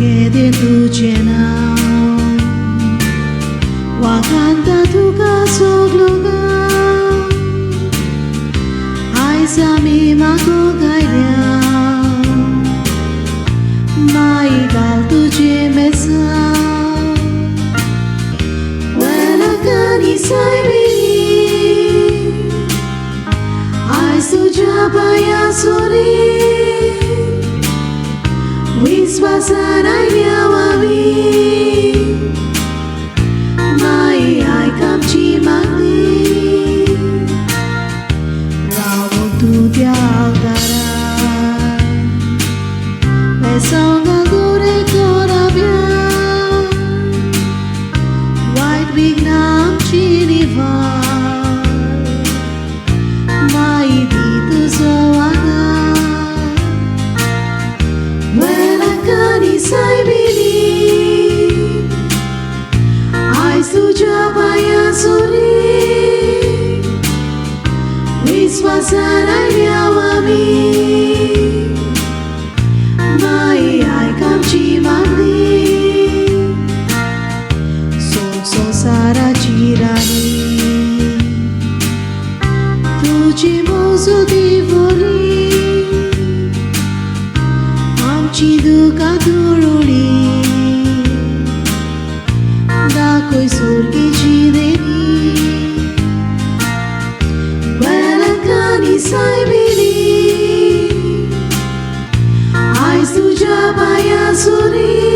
de tu cena wakanda tu kasogloga ai sami mako gaia mai gal tujhe mesa wala kani sai bini ai suja baya sori Wiswasana yawabi mai ai kamchi mangdi rao tu diagara mesonga dure korabya white vignam chiniva mai ditu soana sai bini ai suja baya suri wiswasana yawabi mai ai kamchi mangdi so sara chirani tuji mozu divoli Chiduka dururi da koi surgi chideni welakani sai bini ai suja baya suri